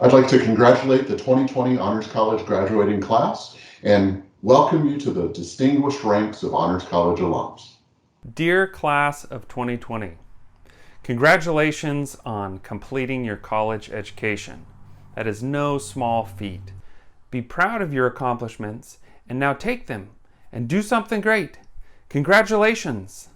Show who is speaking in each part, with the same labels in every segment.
Speaker 1: I'd like to congratulate the 2020 Honors College graduating class and welcome you to the distinguished ranks of Honors College alums.
Speaker 2: Dear class of 2020, congratulations on completing your college education. That is no small feat. Be proud of your accomplishments and now take them and do something great. Congratulations.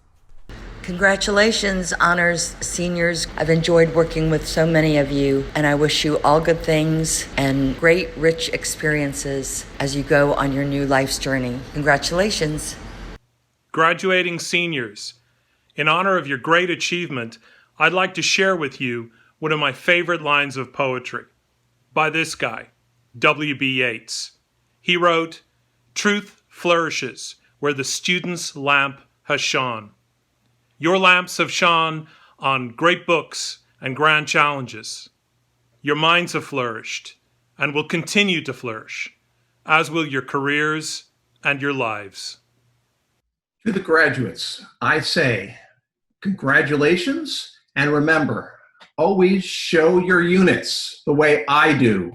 Speaker 3: Congratulations, honors seniors. I've enjoyed working with so many of you, and I wish you all good things and great, rich experiences as you go on your new life's journey. Congratulations.
Speaker 4: Graduating seniors, in honor of your great achievement, I'd like to share with you one of my favorite lines of poetry by this guy, W.B. Yeats. He wrote, "Truth flourishes where the student's lamp has shone." Your lamps have shone on great books and grand challenges. Your minds have flourished and will continue to flourish, as will your careers and your lives.
Speaker 5: To the graduates, I say, congratulations, and remember, always show your units the way I do.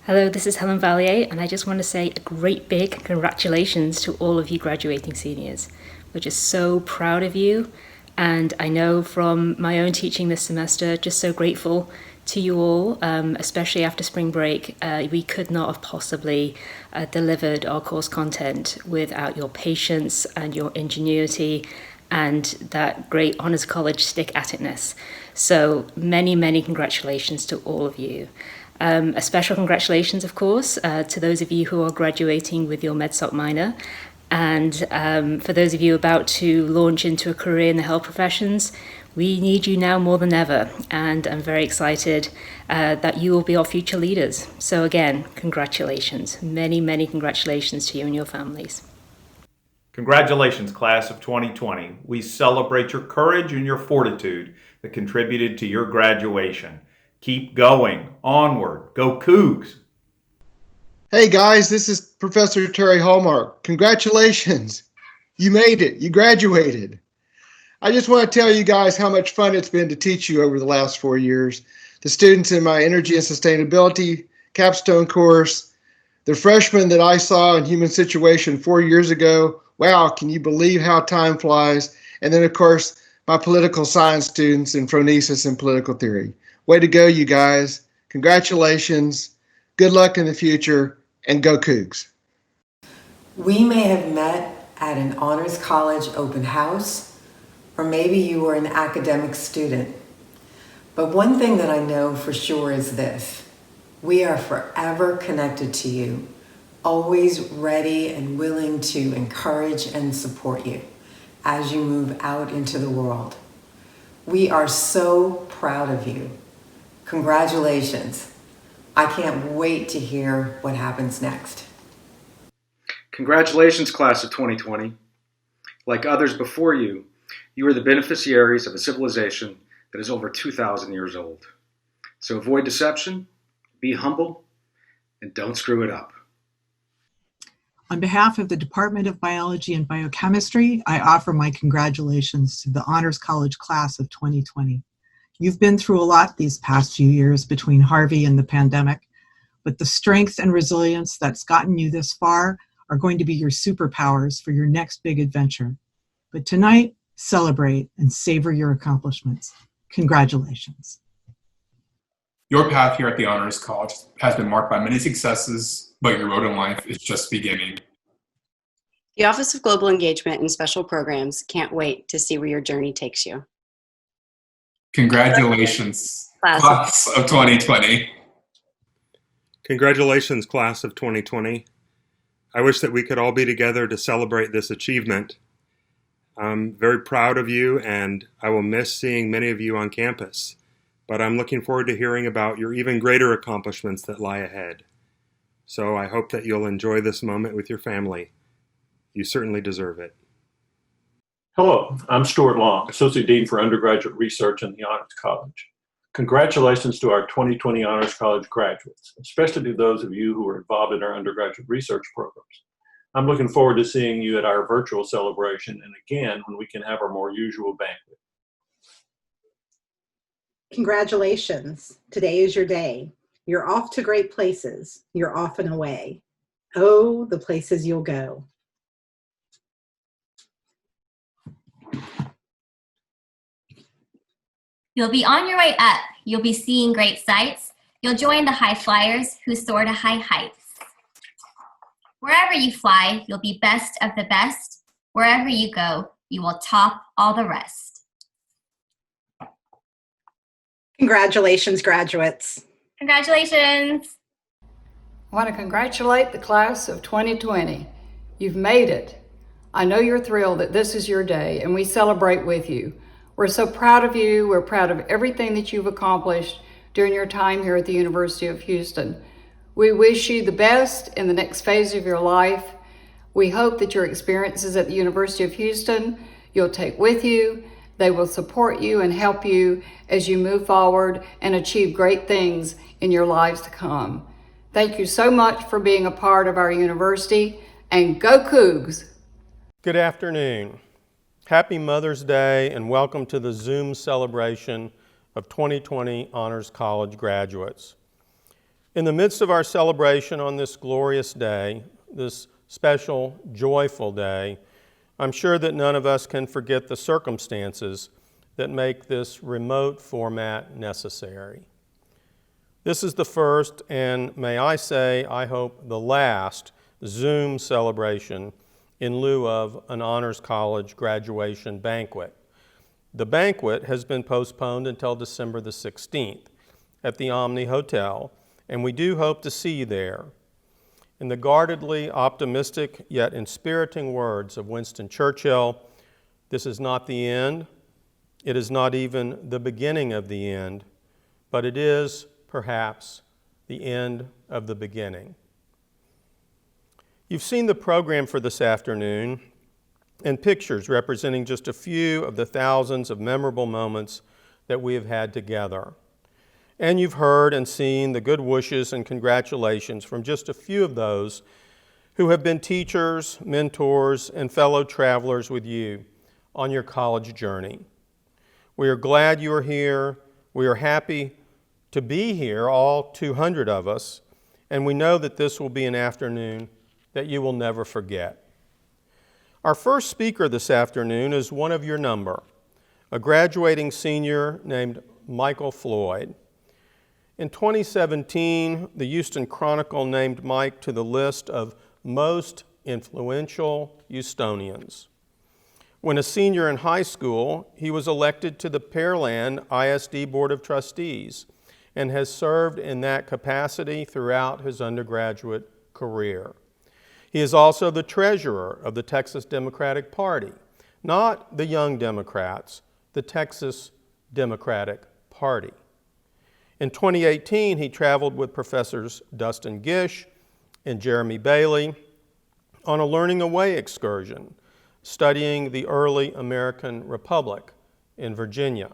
Speaker 6: Hello, this is Helen Vallier, and I just want to say a great big congratulations to all of you graduating seniors. We're just so proud of you, and I know from my own teaching this semester, just so grateful to you all, especially after spring break. We could not have possibly delivered our course content without your patience and your ingenuity and that great Honors College stick-at-itness. So many, many congratulations to all of you. A special congratulations, of course, to those of you who are graduating with your MedSoc minor. And for those of you about to launch into a career in the health professions, we need you now more than ever. And I'm very excited that you will be our future leaders. So again, congratulations. Many, many congratulations to you and your families.
Speaker 7: Congratulations, class of 2020. We celebrate your courage and your fortitude that contributed to your graduation. Keep going, onward, go Cougs.
Speaker 8: Hey guys, this is Professor Terry Hallmark. Congratulations, you made it, you graduated. I just want to tell you guys how much fun it's been to teach you over the last 4 years. The students in my energy and sustainability capstone course, the freshmen that I saw in human situation 4 years ago. Wow, can you believe how time flies? And then of course, my political science students in phronesis and political theory. Way to go, you guys. Congratulations. Good luck in the future, and go Cougs.
Speaker 9: We may have met at an Honors College open house, or maybe you were an academic student. But one thing that I know for sure is this: we are forever connected to you, always ready and willing to encourage and support you as you move out into the world. We are so proud of you. Congratulations. I can't wait to hear what happens next.
Speaker 10: Congratulations, class of 2020. Like others before you, you are the beneficiaries of a civilization that is over 2,000 years old. So avoid deception, be humble, and don't screw it up.
Speaker 11: On behalf of the Department of Biology and Biochemistry, I offer my congratulations to the Honors College class of 2020. You've been through a lot these past few years between Harvey and the pandemic, but the strength and resilience that's gotten you this far are going to be your superpowers for your next big adventure. But tonight, celebrate and savor your accomplishments. Congratulations.
Speaker 12: Your path here at the Honors College has been marked by many successes, but your road in life is just beginning.
Speaker 13: The Office of Global Engagement and Special Programs can't wait to see where your journey takes you.
Speaker 12: Congratulations, class of 2020.
Speaker 14: Congratulations, class of 2020. I wish that we could all be together to celebrate this achievement. I'm very proud of you, and I will miss seeing many of you on campus, but I'm looking forward to hearing about your even greater accomplishments that lie ahead. So I hope that you'll enjoy this moment with your family. You certainly deserve it.
Speaker 15: Hello, I'm Stuart Long, Associate Dean for Undergraduate Research in the Honors College. Congratulations to our 2020 Honors College graduates, especially to those of you who are involved in our undergraduate research programs. I'm looking forward to seeing you at our virtual celebration and again when we can have our more usual banquet.
Speaker 16: Congratulations. Today is your day. You're off to great places. You're off and away. Oh, the places you'll go.
Speaker 17: You'll be on your way up. You'll be seeing great sights. You'll join the high flyers who soar to high heights. Wherever you fly, you'll be best of the best. Wherever you go, you will top all the rest.
Speaker 16: Congratulations, graduates.
Speaker 17: Congratulations.
Speaker 18: I want to congratulate the class of 2020. You've made it. I know you're thrilled that this is your day, and we celebrate with you. We're so proud of you. We're proud of everything that you've accomplished during your time here at the University of Houston. We wish you the best in the next phase of your life. We hope that your experiences at the University of Houston you'll take with you. They will support you and help you as you move forward and achieve great things in your lives to come. Thank you so much for being a part of our university, and go Cougs!
Speaker 19: Good afternoon. Happy Mother's Day and welcome to the Zoom celebration of 2020 Honors College graduates. In the midst of our celebration on this glorious day, this special, joyful day, I'm sure that none of us can forget the circumstances that make this remote format necessary. This is the first, and may I say, I hope the last, Zoom celebration in lieu of an Honors College graduation banquet. The banquet has been postponed until December the 16th at the Omni Hotel, and we do hope to see you there. In the guardedly optimistic yet inspiriting words of Winston Churchill, this is not the end, it is not even the beginning of the end, but it is, perhaps, the end of the beginning. You've seen the program for this afternoon and pictures representing just a few of the thousands of memorable moments that we have had together. And you've heard and seen the good wishes and congratulations from just a few of those who have been teachers, mentors, and fellow travelers with you on your college journey. We are glad you are here. We are happy to be here, all 200 of us, and we know that this will be an afternoon that you will never forget. Our first speaker this afternoon is one of your number, a graduating senior named Mikael Floyd. In 2017, the Houston Chronicle named Mike to the list of most influential Houstonians. When a senior in high school, he was elected to the Pearland ISD Board of Trustees and has served in that capacity throughout his undergraduate career. He is also the treasurer of the Texas Democratic Party, not the Young Democrats, the Texas Democratic Party. In 2018, he traveled with Professors Dustin Gish and Jeremy Bailey on a learning away excursion, studying the early American Republic in Virginia.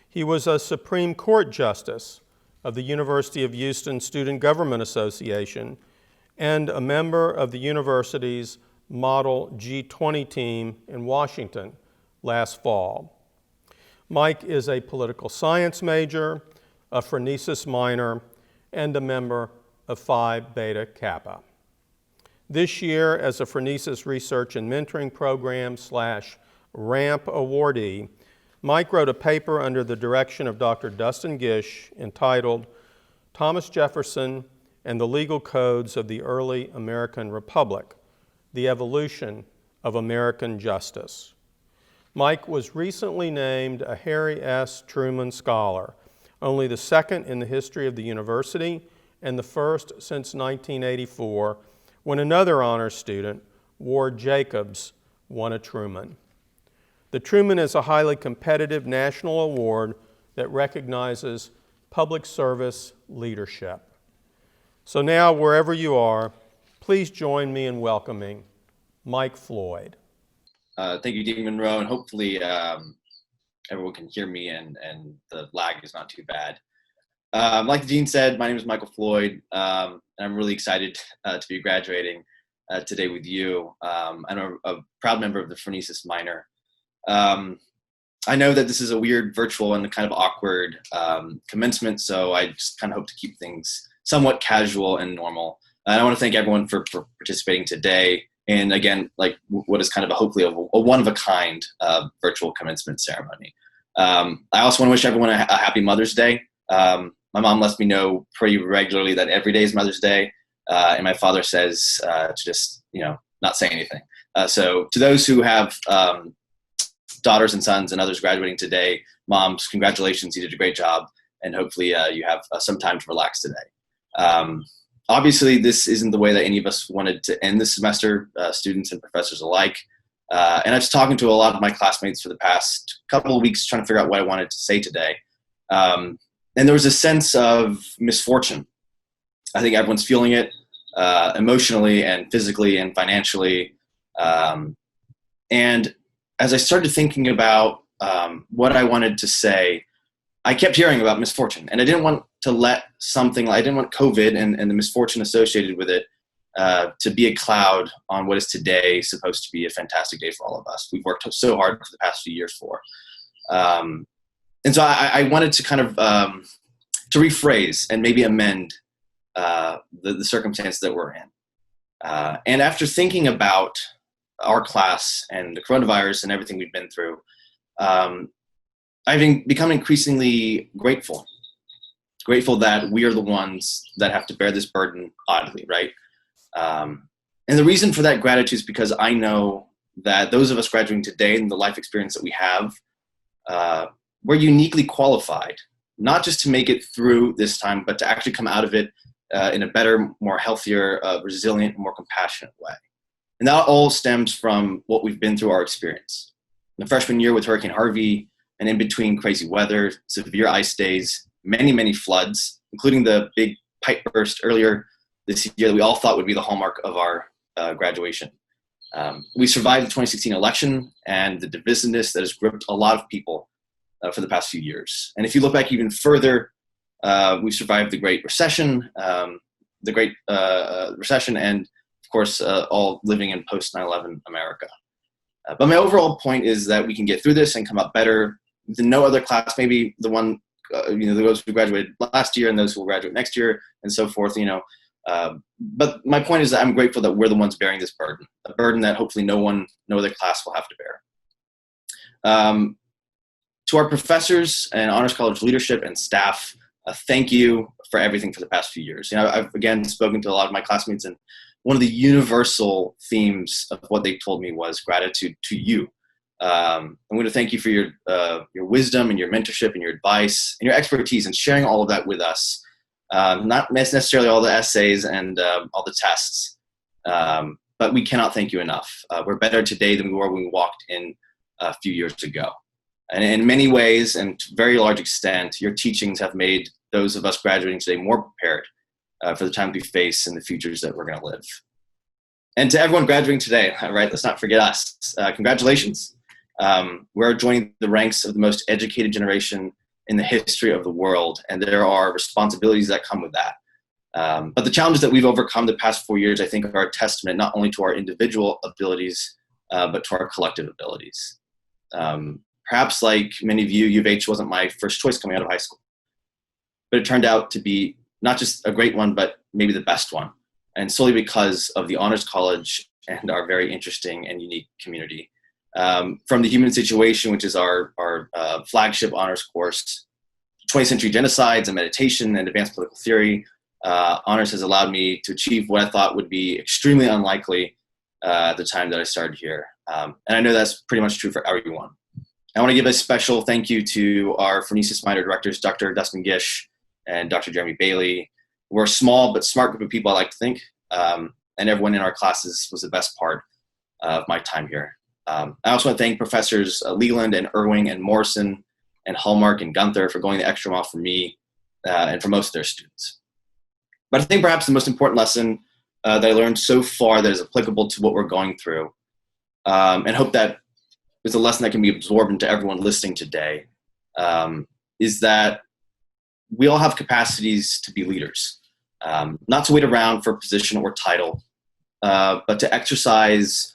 Speaker 19: He was a Supreme Court Justice of the University of Houston Student Government Association and a member of the university's Model G20 team in Washington last fall. Mike is a political science major, a phronesis minor, and a member of Phi Beta Kappa. This year, as a Phronesis Research and Mentoring Program / RAMP awardee, Mike wrote a paper under the direction of Dr. Dustin Gish entitled Thomas Jefferson and the Legal Codes of the Early American Republic, The Evolution of American Justice. Mike was recently named a Harry S. Truman Scholar, only the second in the history of the university and the first since 1984, when another honors student, Ward Jacobs, won a Truman. The Truman is a highly competitive national award that recognizes public service leadership. So now, wherever you are, please join me in welcoming Mike Floyd.
Speaker 20: Thank you, Dean Monroe, and hopefully everyone can hear me and the lag is not too bad. Like the Dean said, my name is Mikael Floyd, and I'm really excited to be graduating today with you. I'm a proud member of the Phronesis Minor. I know that this is a weird virtual and kind of awkward commencement, so I just kind of hope to keep things somewhat casual and normal. And I want to thank everyone for participating today. And again, like what is kind of hopefully a one-of-a-kind virtual commencement ceremony. I also want to wish everyone a happy Mother's Day. My mom lets me know pretty regularly that every day is Mother's Day. And my father says to just, not say anything. So to those who have daughters and sons and others graduating today, moms, congratulations, you did a great job. And hopefully you have some time to relax today. Obviously, this isn't the way that any of us wanted to end the semester, students and professors alike. And I was talking to a lot of my classmates for the past couple of weeks trying to figure out what I wanted to say today. And there was a sense of misfortune. I think everyone's feeling it emotionally and physically and financially. And as I started thinking about what I wanted to say, I kept hearing about misfortune, and I didn't want to let I didn't want COVID and the misfortune associated with it to be a cloud on what is today supposed to be a fantastic day for all of us. We've worked so hard for the past few years for. And so I wanted to kind of to rephrase and maybe amend the circumstance that we're in. And after thinking about our class and the coronavirus and everything we've been through, I've become increasingly grateful that we are the ones that have to bear this burden, oddly, right? And the reason for that gratitude is because I know that those of us graduating today and the life experience that we have, we're uniquely qualified, not just to make it through this time, but to actually come out of it in a better, more healthier, resilient, more compassionate way. And that all stems from what we've been through our experience. The freshman year with Hurricane Harvey, and in between crazy weather, severe ice days, many, many floods, including the big pipe burst earlier this year that we all thought would be the hallmark of our graduation. We survived the 2016 election and the divisiveness that has gripped a lot of people for the past few years. And if you look back even further, we survived the Great Recession, and of course, all living in post 9/11 America. But my overall point is that we can get through this and come out better than no other class, maybe the one, those who graduated last year and those who will graduate next year and so forth, But my point is that I'm grateful that we're the ones bearing this burden, a burden that hopefully no other class will have to bear. To our professors and Honors College leadership and staff, thank you for everything for the past few years. I've again spoken to a lot of my classmates, and one of the universal themes of what they told me was gratitude to you. I'm going to thank you for your wisdom and your mentorship and your advice and your expertise and sharing all of that with us. Not necessarily all the essays and all the tests, but we cannot thank you enough. We're better today than we were when we walked in a few years ago. And in many ways, and to a very large extent, your teachings have made those of us graduating today more prepared for the time we face and the futures that we're going to live. And to everyone graduating today, right, let's not forget us. Congratulations. We're joining the ranks of the most educated generation in the history of the world, and there are responsibilities that come with that. But the challenges that we've overcome the past 4 years, I think, are a testament not only to our individual abilities, but to our collective abilities. Perhaps like many of you, U of H wasn't my first choice coming out of high school, but it turned out to be not just a great one, but maybe the best one, and solely because of the Honors College and our very interesting and unique community. From the Human Situation, which is our flagship honors course, 20th century genocides and meditation and advanced political theory, honors has allowed me to achieve what I thought would be extremely unlikely at the time that I started here. And I know that's pretty much true for everyone. I want to give a special thank you to our Phronesis minor directors, Dr. Dustin Gish and Dr. Jeremy Bailey. We're a small but smart group of people, I like to think, and everyone in our classes was the best part of my time here. I also want to thank Professors Leland and Irving and Morrison and Hallmark and Gunther for going the extra mile for me and for most of their students. But I think perhaps the most important lesson that I learned so far that is applicable to what we're going through, and hope that is a lesson that can be absorbed into everyone listening today, is that we all have capacities to be leaders, not to wait around for a position or title, but to exercise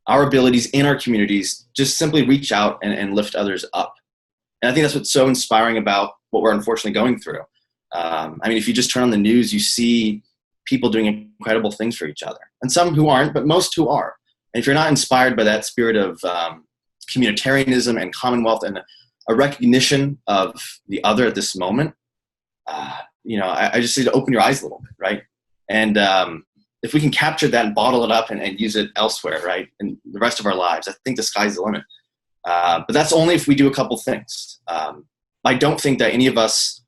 Speaker 20: our abilities in our communities, just simply reach out and lift others up. And I think that's what's so inspiring about what we're unfortunately going through. If you just turn on the news, you see people doing incredible things for each other. And some who aren't, but most who are. And if you're not inspired by that spirit of communitarianism and commonwealth and a recognition of the other at this moment, I just need to open your eyes a little bit, right? And if we can capture that and bottle it up and use it elsewhere, right, in the rest of our lives, I think the sky's the limit. But that's only if we do a couple things. I don't think that any of us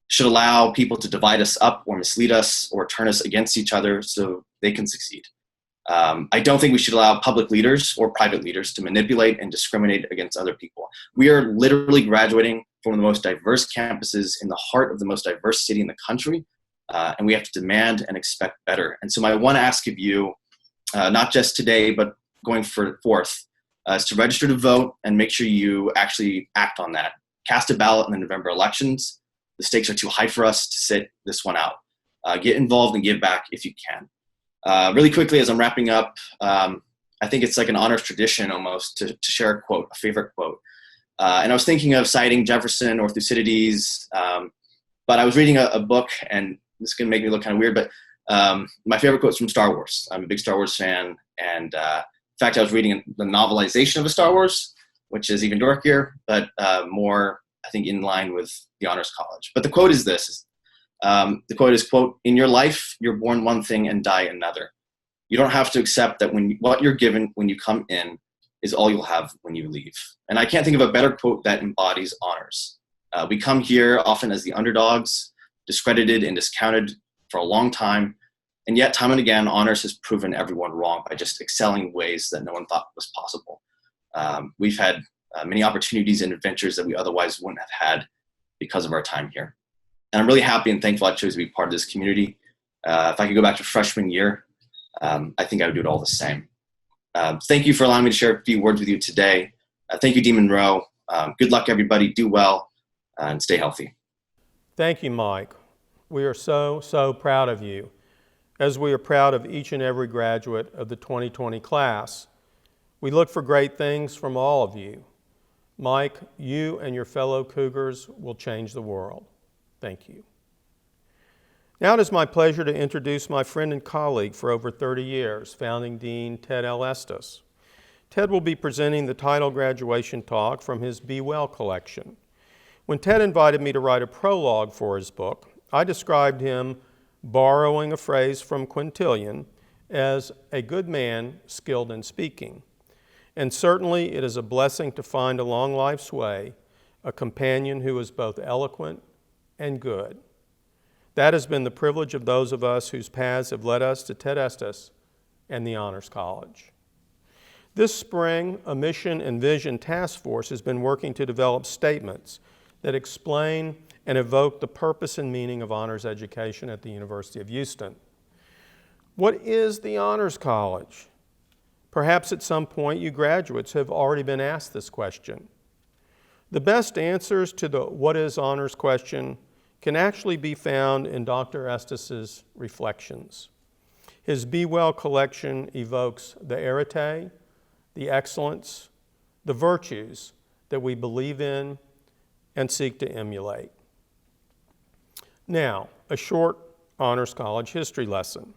Speaker 20: should allow people to divide us up or mislead us or turn us against each other so they can succeed. I don't think we should allow public leaders or private leaders to manipulate and discriminate against other people. We are literally graduating from one of the most diverse campuses in the heart of the most diverse city in the country, and we have to demand and expect better. And so my one ask of you, not just today, but going forth, is to register to vote and make sure you actually act on that. Cast a ballot in the November elections. The stakes are too high for us to sit this one out. Get involved and give back if you can. Really quickly, as I'm wrapping up, I think it's like an honors tradition almost to share a quote, a favorite quote. And I was thinking of citing Jefferson or Thucydides, but I was reading a book, and this is going to make me look kind of weird, but my favorite quote is from Star Wars. I'm a big Star Wars fan, and in fact, I was reading the novelization of a Star Wars, which is even dorkier, but more, I think, in line with the Honors College. But the quote is this. The quote is, quote, "In your life, you're born one thing and die another. You don't have to accept that what you're given when you come in is all you'll have when you leave." And I can't think of a better quote that embodies honors. We come here often as the underdogs, discredited and discounted for a long time. And yet, time and again, honors has proven everyone wrong by just excelling in ways that no one thought was possible. We've had many opportunities and adventures that we otherwise wouldn't have had because of our time here. And I'm really happy and thankful I chose to be part of this community. If I could go back to freshman year, I think I would do it all the same. Thank you for allowing me to share a few words with you today. Thank you, Dean Monroe. Good luck, everybody. Do well and stay healthy.
Speaker 19: Thank you, Mike. We are so proud of you, as we are proud of each and every graduate of the 2020 class. We look for great things from all of you. Mike, you and your fellow Cougars will change the world. Thank you. Now it is my pleasure to introduce my friend and colleague for over 30 years, founding Dean Ted Estess. Ted will be presenting the title graduation talk from his Be Well collection. When Ted invited me to write a prologue for his book, I described him, borrowing a phrase from Quintilian, as a good man skilled in speaking. And certainly it is a blessing to find along life's way a companion who is both eloquent and good. That has been the privilege of those of us whose paths have led us to Ted Estess and the Honors College. This spring, a Mission and Vision Task Force has been working to develop statements that explain and evoke the purpose and meaning of honors education at the University of Houston. What is the Honors College? Perhaps at some point you graduates have already been asked this question. The best answers to the what is honors question can actually be found in Dr. Estess's reflections. His Be Well collection evokes the arete, the excellence, the virtues that we believe in and seek to emulate. Now, a short Honors College history lesson.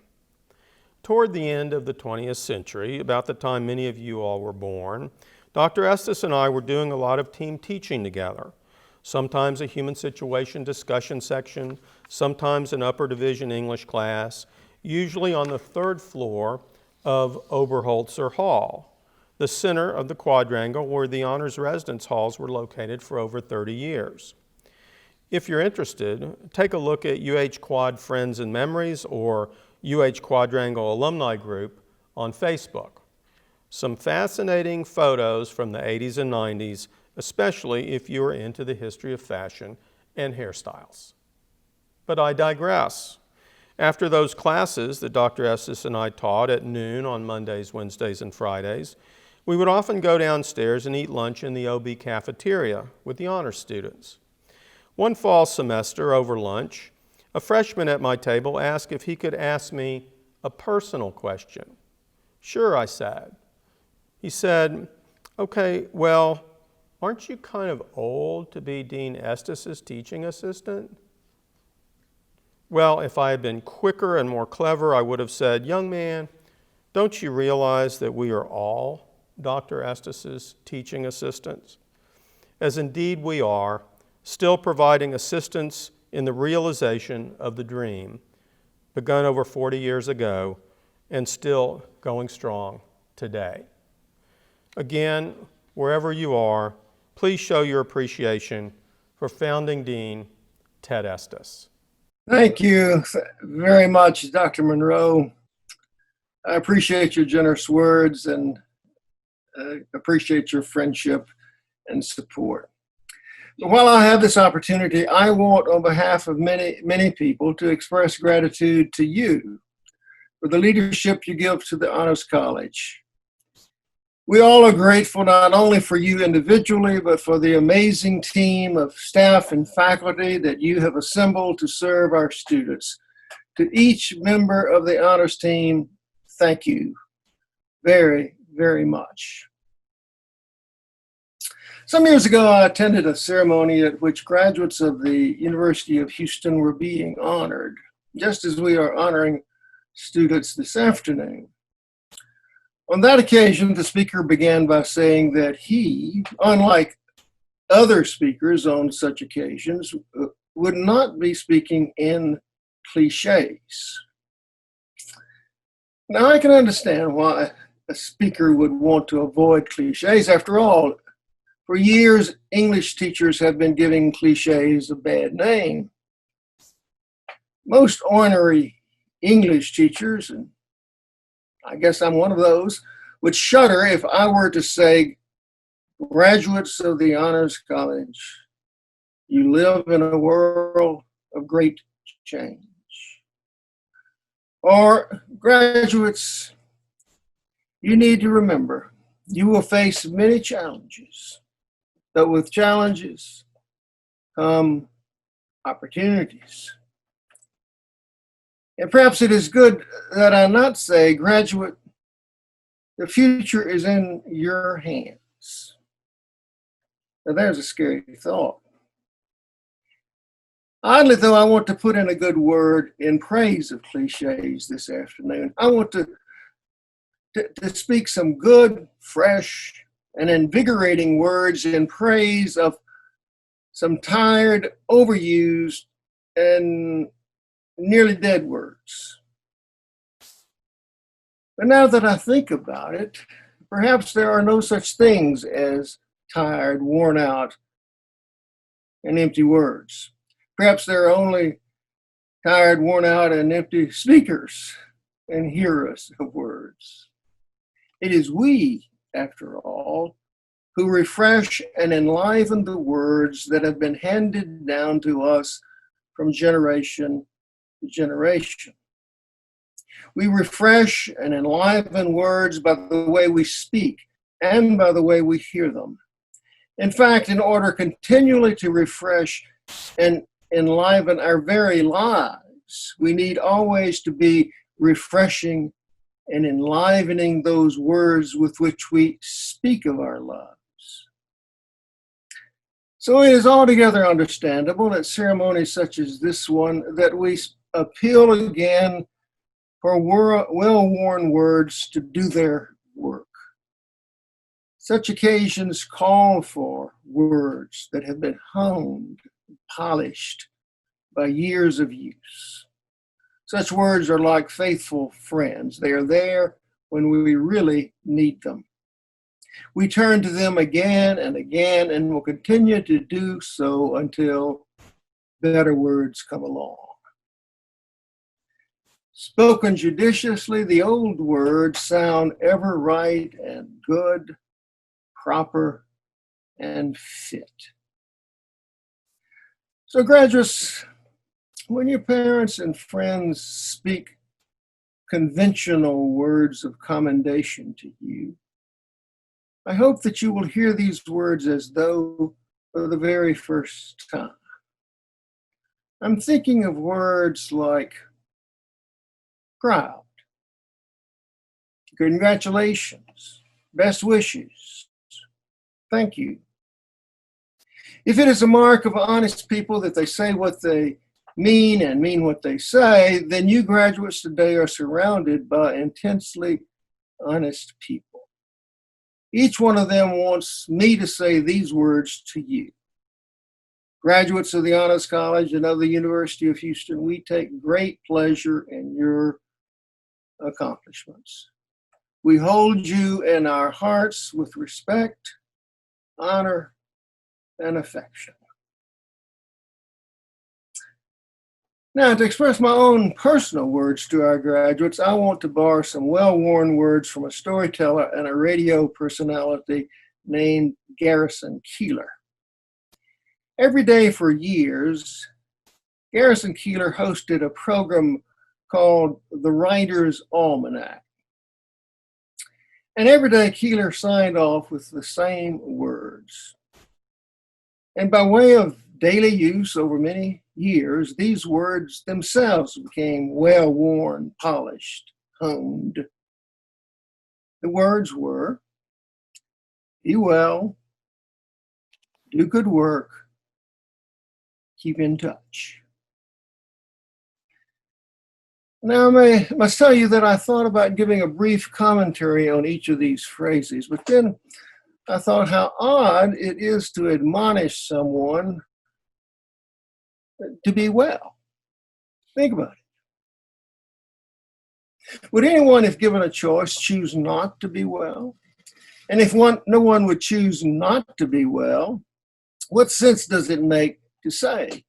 Speaker 19: Toward the end of the 20th century, about the time many of you all were born, Dr. Estess and I were doing a lot of team teaching together. Sometimes a human situation discussion section, sometimes an upper division English class, usually on the third floor of Oberholzer Hall, the center of the quadrangle where the honors residence halls were located for over 30 years. If you're interested, take a look at UH Quad Friends and Memories or UH Quadrangle Alumni Group on Facebook. Some fascinating photos from the 80s and 90s, especially if you are into the history of fashion and hairstyles. But I digress. After those classes that Dr. Estess and I taught at noon on Mondays, Wednesdays, and Fridays, we would often go downstairs and eat lunch in the OB cafeteria with the honors students. One fall semester over lunch, a freshman at my table asked if he could ask me a personal question. Sure, I said. He said, okay, well, aren't you kind of old to be Dean Estess's teaching assistant? Well, if I had been quicker and more clever, I would have said, young man, don't you realize that we are all Dr. Estess's teaching assistants? As indeed we are, still providing assistance in the realization of the dream begun over 40 years ago and still going strong today. Again, wherever you are, please show your appreciation for founding Dean Ted Estess.
Speaker 21: Thank you very much, Dr. Monroe. I appreciate your generous words and appreciate your friendship and support. But while I have this opportunity, I want, on behalf of many people, to express gratitude to you for the leadership you give to the Honors College. We all are grateful not only for you individually, but for the amazing team of staff and faculty that you have assembled to serve our students. To each member of the honors team, thank you very, very much. Some years ago, I attended a ceremony at which graduates of the University of Houston were being honored, just as we are honoring students this afternoon. On that occasion, the speaker began by saying that he, unlike other speakers on such occasions, would not be speaking in cliches. Now, I can understand why a speaker would want to avoid cliches. After all, for years, English teachers have been giving cliches a bad name. Most ornery English teachers, and I guess I'm one of those, would shudder if I were to say, graduates of the Honors College, you live in a world of great change. Or, graduates, you need to remember, you will face many challenges, but with challenges come opportunities. And perhaps it is good that I not say, graduate, the future is in your hands. Now there's a scary thought. Oddly, though, I want to put in a good word in praise of cliches this afternoon. I want to speak some good, fresh, and invigorating words in praise of some tired, overused, and nearly dead words. But now that I think about it, perhaps there are no such things as tired, worn out, and empty words. Perhaps there are only tired, worn out, and empty speakers and hearers of words. It is we, after all, who refresh and enliven the words that have been handed down to us from generation to generation. We refresh and enliven words by the way we speak and by the way we hear them. In fact, in order continually to refresh and enliven our very lives, we need always to be refreshing and enlivening those words with which we speak of our lives. So it is altogether understandable at ceremonies such as this one that we appeal again for well-worn words to do their work. Such occasions call for words that have been honed, polished by years of use. Such words are like faithful friends. They are there when we really need them. We turn to them again and again and will continue to do so until better words come along. Spoken judiciously, the old words sound ever right and good, proper, and fit. So graduates, when your parents and friends speak conventional words of commendation to you, I hope that you will hear these words as though for the very first time. I'm thinking of words like proud, congratulations, best wishes, thank you, If it is a mark of honest people that they say what they mean and mean what they say, then you graduates today are surrounded by intensely honest people. Each one of them wants me to say these words to you. Graduates of the Honors College and of the University of Houston, we take great pleasure in your accomplishments. We hold you in our hearts with respect, honor, and affection. Now, to express my own personal words to our graduates, I want to borrow some well-worn words from a storyteller and a radio personality named Garrison Keillor. Every day for years, Garrison Keillor hosted a program called The Writer's Almanac. And every day Keillor signed off with the same words. And by way of daily use over many years, these words themselves became well-worn, polished, honed. The words were, be well, do good work, keep in touch. Now, I must tell you that I thought about giving a brief commentary on each of these phrases, but then I thought how odd it is to admonish someone to be well. Think about it. Would anyone, if given a choice, choose not to be well? And if no one would choose not to be well, what sense does it make to say,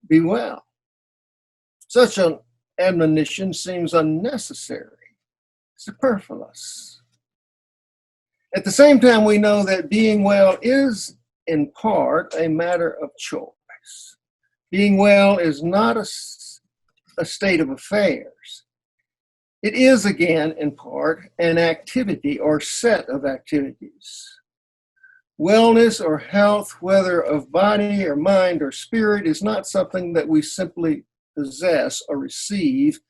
Speaker 21: be well? Such an admonition seems unnecessary, superfluous. At the same time, we know that being well is, in part, a matter of choice. Being well is not a state of affairs. It is, again, in part, an activity or set of activities. Wellness or health, whether of body or mind or spirit, is not something that we simply possess or receive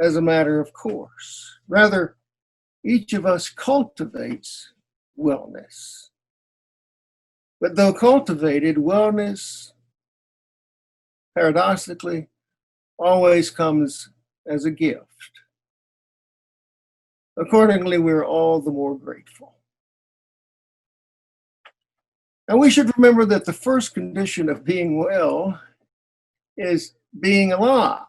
Speaker 21: as a matter of course. Rather, each of us cultivates wellness. But though cultivated, wellness, paradoxically, always comes as a gift. Accordingly, we're all the more grateful. And we should remember that the first condition of being well is being alive.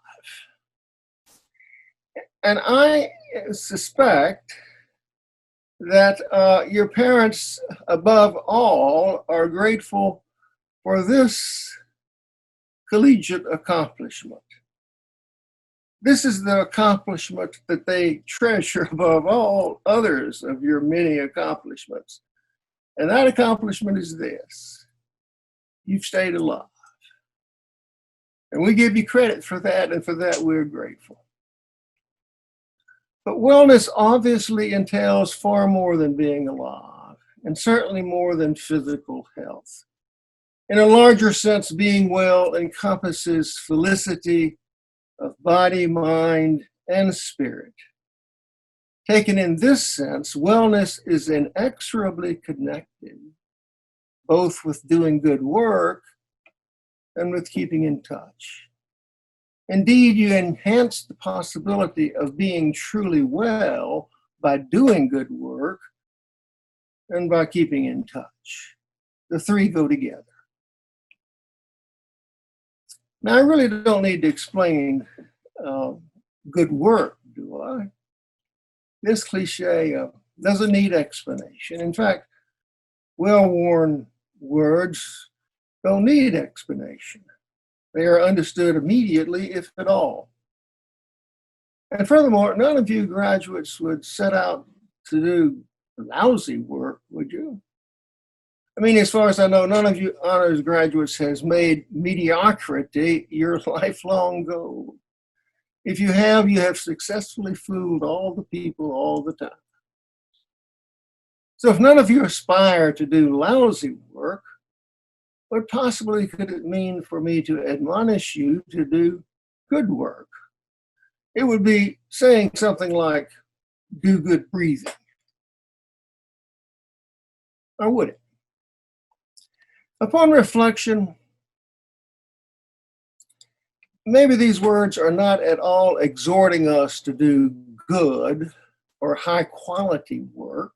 Speaker 21: And I suspect that your parents, above all, are grateful for this collegiate accomplishment. This is the accomplishment that they treasure above all others of your many accomplishments. And that accomplishment is this: you've stayed alive. And we give you credit for that, and for that we're grateful. But wellness obviously entails far more than being alive, and certainly more than physical health. In a larger sense, being well encompasses felicity of body, mind, and spirit. Taken in this sense, wellness is inexorably connected, both with doing good work and with keeping in touch. Indeed, you enhance the possibility of being truly well by doing good work and by keeping in touch. The three go together. Now, I really don't need to explain good work, do I? This cliche doesn't need explanation. In fact, well-worn words don't need explanation. They are understood immediately, if at all. And furthermore, none of you graduates would set out to do lousy work, would you? I mean, as far as I know, none of you honors graduates has made mediocrity your lifelong goal. If you have successfully fooled all the people all the time. So if none of you aspire to do lousy work, what possibly could it mean for me to admonish you to do good work? It would be saying something like, do good breathing. Or would it? Upon reflection, maybe these words are not at all exhorting us to do good or high quality work.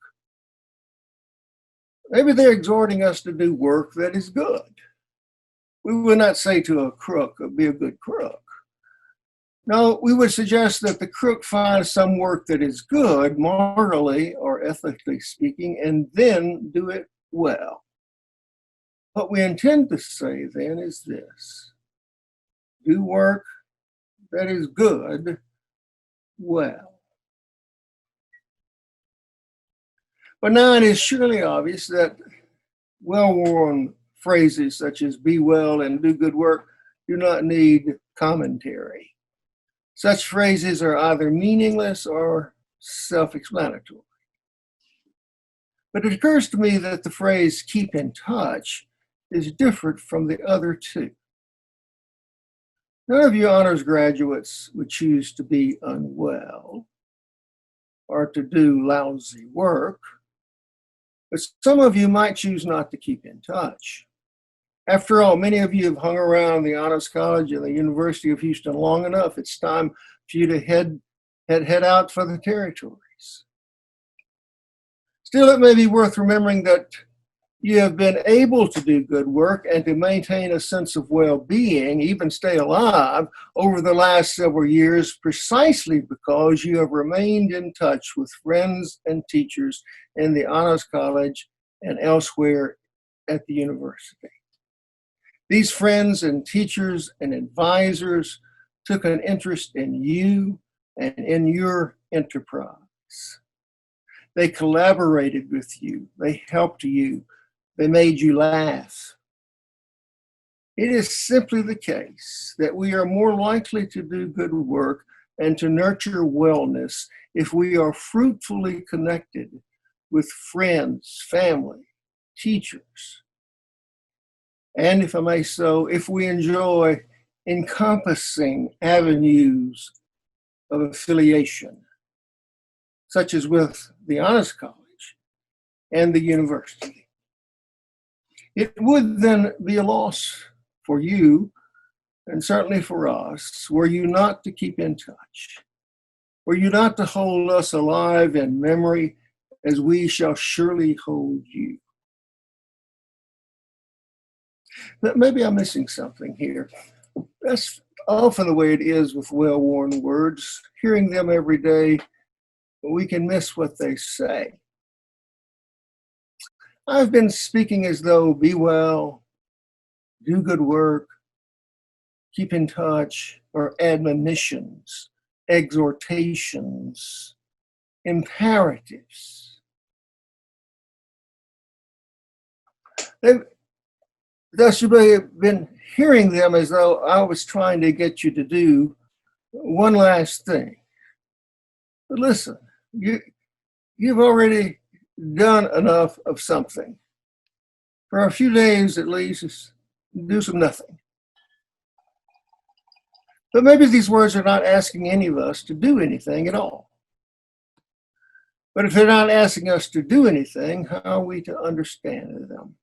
Speaker 21: Maybe they're exhorting us to do work that is good. We would not say to a crook, be a good crook. No, we would suggest that the crook finds some work that is good, morally or ethically speaking, and then do it well. What we intend to say then is this: do work that is good well. But now it is surely obvious that well-worn phrases such as be well and do good work do not need commentary. Such phrases are either meaningless or self-explanatory. But it occurs to me that the phrase keep in touch is different from the other two. None of you honors graduates would choose to be unwell or to do lousy work, but some of you might choose not to keep in touch. After all, many of you have hung around the Honors College and the University of Houston long enough. It's time for you to head out for the territories. Still, it may be worth remembering that you have been able to do good work and to maintain a sense of well-being, even stay alive, over the last several years precisely because you have remained in touch with friends and teachers in the Honors College and elsewhere at the university. These friends and teachers and advisors took an interest in you and in your enterprise. They collaborated with you. They helped you. They made you laugh. It is simply the case that we are more likely to do good work and to nurture wellness if we are fruitfully connected with friends, family, teachers. And if I may so, if we enjoy encompassing avenues of affiliation, such as with the Honors College and the university. It would then be a loss for you, and certainly for us, were you not to keep in touch, were you not to hold us alive in memory as we shall surely hold you. But maybe I'm missing something here. That's often the way it is with well-worn words. Hearing them every day, we can miss what they say. I've been speaking as though be well, do good work, keep in touch, or admonitions, exhortations, imperatives. Thus, you may have been hearing them as though I was trying to get you to do one last thing. But listen, you've already done enough of something. For a few days at least, do some nothing. But maybe these words are not asking any of us to do anything at all. But if they're not asking us to do anything, how are we to understand them?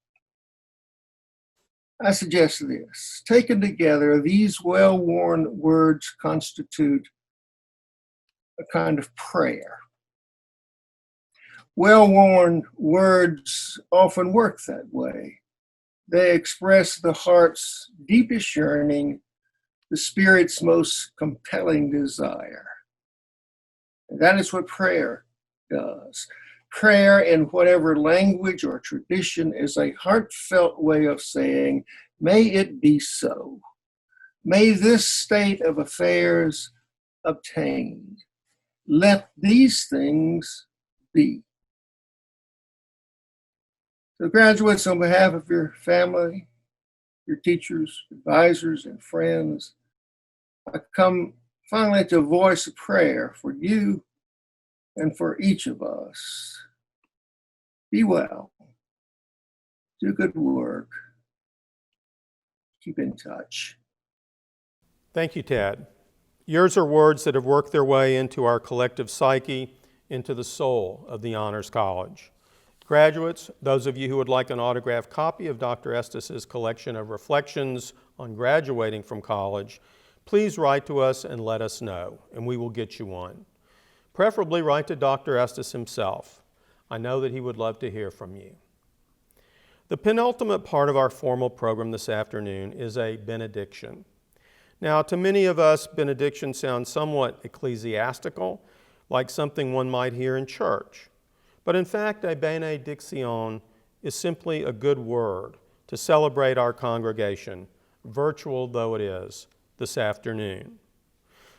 Speaker 21: I suggest this. Taken together, these well-worn words constitute a kind of prayer. Well-worn words often work that way. They express the heart's deepest yearning, the spirit's most compelling desire. And that is what prayer does. Prayer, in whatever language or tradition, is a heartfelt way of saying, may it be so. May this state of affairs obtain. Let these things be. So graduates, on behalf of your family, your teachers, advisors, and friends, I come finally to voice a prayer for you and for each of us. Be well, do good work, keep in touch.
Speaker 19: Thank you, Ted. Yours are words that have worked their way into our collective psyche, into the soul of the Honors College. Graduates, those of you who would like an autographed copy of Dr. Estess's collection of reflections on graduating from college, please write to us and let us know, and we will get you one. Preferably write to Dr. Estess himself. I know that he would love to hear from you. The penultimate part of our formal program this afternoon is a benediction. Now, to many of us, benediction sounds somewhat ecclesiastical, like something one might hear in church. But in fact, a benediction is simply a good word to celebrate our congregation, virtual though it is, this afternoon.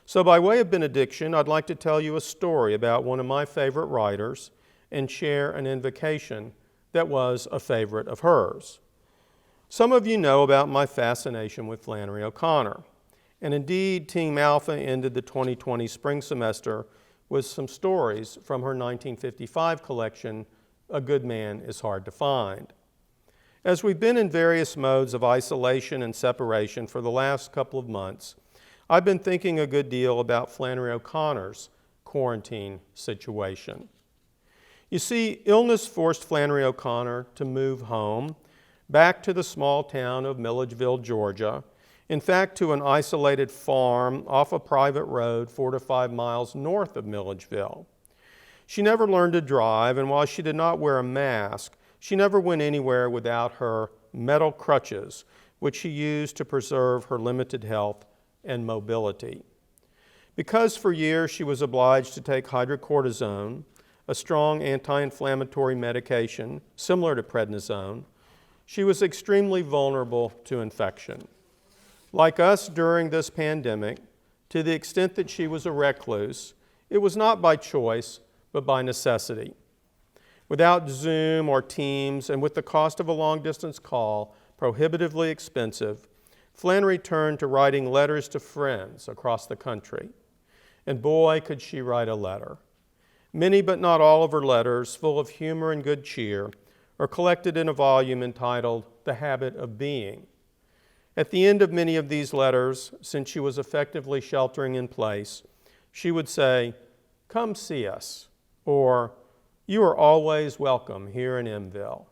Speaker 19: So by way of benediction, I'd like to tell you a story about one of my favorite writers and share an invocation that was a favorite of hers. Some of you know about my fascination with Flannery O'Connor. And indeed, Team Alpha ended the 2020 spring semester with some stories from her 1955 collection, A Good Man is Hard to Find. As we've been in various modes of isolation and separation for the last couple of months, I've been thinking a good deal about Flannery O'Connor's quarantine situation. You see, illness forced Flannery O'Connor to move home, back to the small town of Milledgeville, Georgia, in fact, to an isolated farm off a private road 4 to 5 miles north of Milledgeville. She never learned to drive, and while she did not wear a mask, she never went anywhere without her metal crutches, which she used to preserve her limited health and mobility. Because for years she was obliged to take hydrocortisone, a strong anti-inflammatory medication similar to prednisone, she was extremely vulnerable to infection. Like us during this pandemic, to the extent that she was a recluse, it was not by choice, but by necessity. Without Zoom or Teams, and with the cost of a long-distance call prohibitively expensive, Flannery turned to writing letters to friends across the country. And boy, could she write a letter. Many but not all of her letters, full of humor and good cheer, are collected in a volume entitled The Habit of Being. At the end of many of these letters, since she was effectively sheltering in place, she would say, "Come see us," or "You are always welcome here in Mville."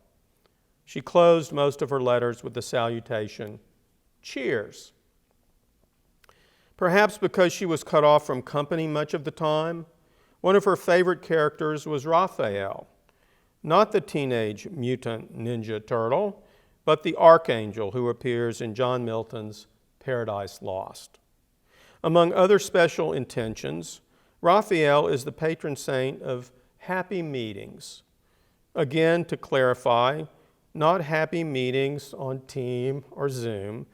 Speaker 19: She closed most of her letters with the salutation, "Cheers." Perhaps because she was cut off from company much of the time, one of her favorite characters was Raphael, not the teenage mutant ninja turtle, but the archangel who appears in John Milton's Paradise Lost. Among other special intentions, Raphael is the patron saint of happy meetings. Again, to clarify, not happy meetings on Team or Zoom,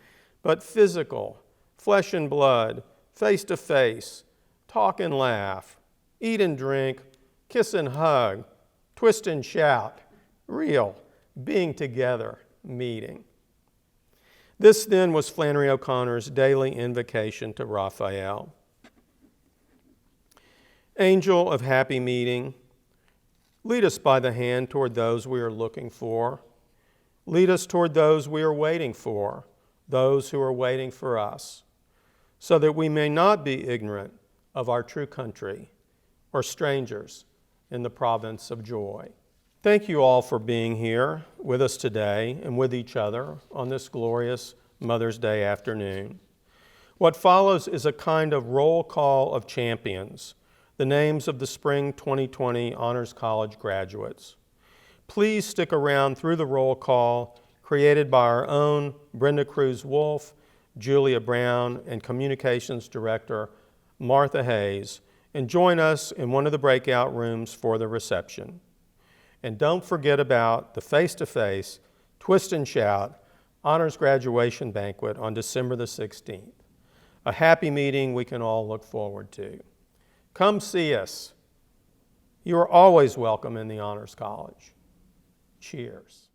Speaker 19: but physical, flesh and blood, face-to-face, talk and laugh, eat and drink, kiss and hug, twist and shout, real, being together meeting. This then was Flannery O'Connor's daily invocation to Raphael. Angel of happy meeting, lead us by the hand toward those we are looking for. Lead us toward those we are waiting for, those who are waiting for us, so that we may not be ignorant of our true country or strangers in the province of joy. Thank you all for being here with us today and with each other on this glorious Mother's Day afternoon. What follows is a kind of roll call of champions, the names of the spring 2020 Honors College graduates. Please stick around through the roll call created by our own Brenda Cruz-Wolf, Julia Brown, and Communications Director Martha Hayes, and join us in one of the breakout rooms for the reception. And don't forget about the face-to-face, twist and shout, honors graduation banquet on December the 16th. A happy meeting we can all look forward to. Come see us. You are always welcome in the Honors College. Cheers.